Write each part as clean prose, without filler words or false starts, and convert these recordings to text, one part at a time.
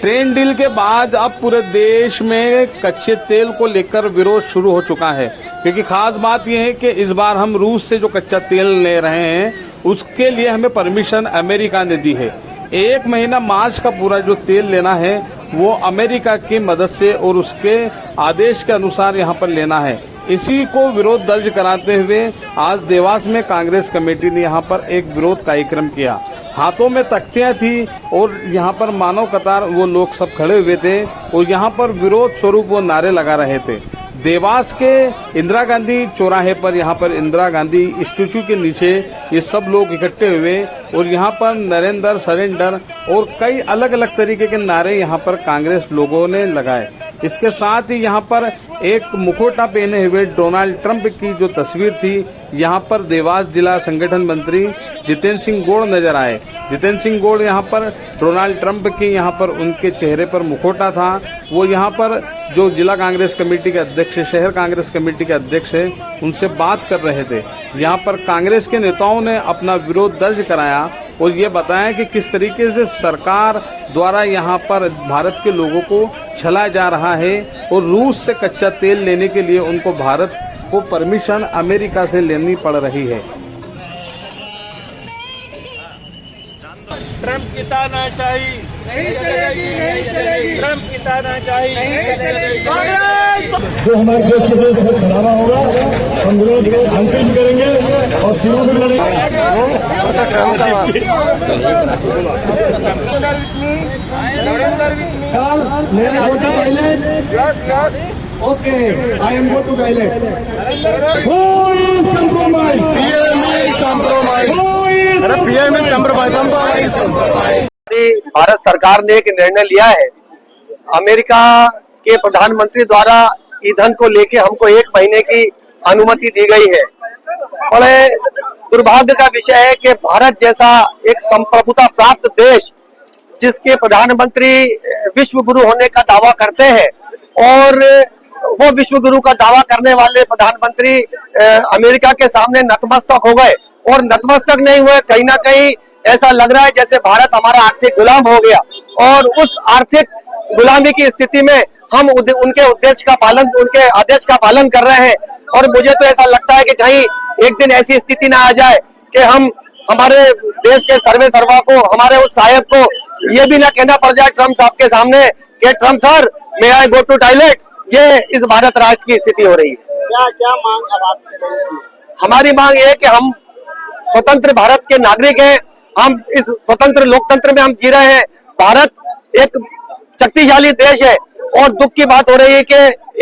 Trade deal के बाद अब पूरे देश में कच्चे तेल को लेकर विरोध शुरू हो चुका है, क्योंकि खास बात यह है कि इस बार हम रूस से जो कच्चा तेल ले रहे हैं उसके लिए हमें परमिशन अमेरिका ने दी है। 1 महीना मार्च का पूरा जो तेल लेना है वो अमेरिका की मदद से और उसके आदेश के अनुसार यहाँ पर लेना है। इसी को विरोध दर्ज कराते हुए आज देवास में कांग्रेस कमेटी ने यहाँ पर एक विरोध कार्यक्रम किया। हाथों में तख्तियां थी और यहाँ पर मानव कतार वो लोग सब खड़े हुए थे और यहाँ पर विरोध स्वरूप वो नारे लगा रहे थे। देवास के इंदिरा गांधी चौराहे पर यहाँ पर इंदिरा गांधी स्टैचू के नीचे ये सब लोग इकट्ठे हुए और यहाँ पर नरेंद्र सरेंडर और कई अलग अलग तरीके के नारे यहाँ पर कांग्रेस लोगों ने लगाए। इसके साथ ही यहाँ पर एक मुखौटा पहने हुए डोनाल्ड ट्रंप की जो तस्वीर थी, यहाँ पर देवास जिला संगठन मंत्री जितेंद्र सिंह गौड़ नजर आए। जितेंद्र सिंह गौड़ यहाँ पर डोनाल्ड ट्रंप की यहाँ पर उनके चेहरे पर मुखौटा था। वो यहाँ पर जो जिला कांग्रेस कमेटी के अध्यक्ष, शहर कांग्रेस कमेटी के अध्यक्ष है, उनसे बात कर रहे थे। यहाँ पर कांग्रेस के नेताओं ने अपना विरोध दर्ज कराया और ये बताया कि किस तरीके से सरकार द्वारा यहाँ पर भारत के लोगों को छलाया जा रहा है और रूस से कच्चा तेल लेने के लिए उनको भारत को परमिशन अमेरिका से लेनी पड़ रही है। ट्रंप की तानाशाही नहीं चलेगी, ट्रंप की तानाशाही नहीं चलेगी। जो हमारे देश के देश में छलावा होगा, हम विरोध को अंतिम करेंगे और शुरू में लड़ेंगे। मेरे फोटो पहले okay, I am go to toilet. Who is compromised? PM is compromised. Who is PM is compromised? Bharat सरकार ने एक निर्णय लिया है। अमेरिका के प्रधानमंत्री द्वारा ईंधन को लेके हमको 1 महीने की अनुमति दी गई है। बड़े दुर्भाग्य का विषय है कि भारत जैसा एक संप्रभुता प्राप्त देश, जिसके प्रधानमंत्री विश्व गुरु होने का दावा करते हैं, और वो विश्व गुरु का दावा करने वाले प्रधानमंत्री अमेरिका के सामने नतमस्तक हो गए। और नतमस्तक नहीं हुए, कहीं ना कहीं ऐसा लग रहा है जैसे भारत हमारा आर्थिक गुलाम हो गया। और उस आर्थिक गुलामी की स्थिति में हम उनके उद्देश्य का पालन, उनके आदेश का पालन कर रहे हैं। और मुझे तो ऐसा लगता है कि कहीं एक दिन ऐसी स्थिति ना आ जाए कि हम हमारे देश के सर्वे सर्वा को, हमारे उस साहब को ये भी ना कहना पड़ जाए ट्रम्प साहब के सामने कि Trump sir may I go to toilet. ये इस भारत राष्ट्र की स्थिति हो रही है। क्या मांग अब आपकी? हमारी मांग ये है कि हम स्वतंत्र भारत के नागरिक हैं। हम इस स्वतंत्र लोकतंत्र में हम जी रहे हैं। भारत एक शक्तिशाली देश है और दुख की बात हो रही है कि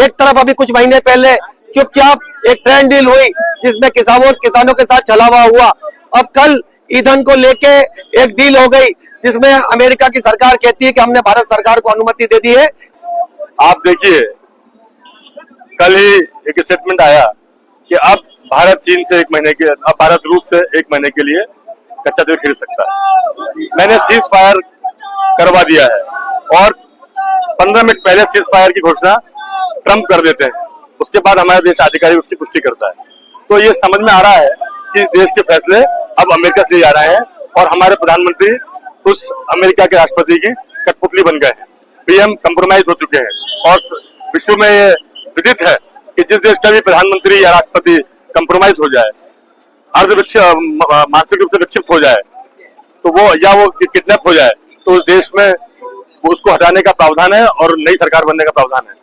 एक तरफ अभी कुछ महीने पहले चुपचाप एक ट्रेड डील हुई जिसमें किसानों के साथ छलावा हुआ। अब कल ईंधन को लेके एक डील हो गई जिसमें अमेरिका की सरकार कहती है कि हमने भारत सरकार को अनुमति दे दी है। आप देखिए, कल ही एक स्टेटमेंट आया कि अब भारत चीन से 1 महीने के, अब भारत रूस से 1 महीने के लिए कच्चा तेल खरीद सकता है। मैंने सीज फायर करवा दिया है और 15 मिनट पहले सीज फायर की घोषणा ट्रंप कर देते हैं, उसके बाद हमारा देश अधिकारी उसकी पुष्टि करता है। तो ये समझ में आ रहा है कि इस देश के फैसले अब अमेरिका से जा रहे हैं और हमारे प्रधानमंत्री उस अमेरिका के राष्ट्रपति की कठपुतली बन गए हैं। पीएम कंप्रोमाइज हो चुके हैं और विश्व में ये विदित है कि जिस देश का भी प्रधानमंत्री या राष्ट्रपति कंप्रोमाइज हो जाए, मानसिक रूप से विक्षिप्त हो जाए, तो वो किडनैप हो जाए, तो उस देश में उसको हटाने का प्रावधान है और नई सरकार बनने का प्रावधान है।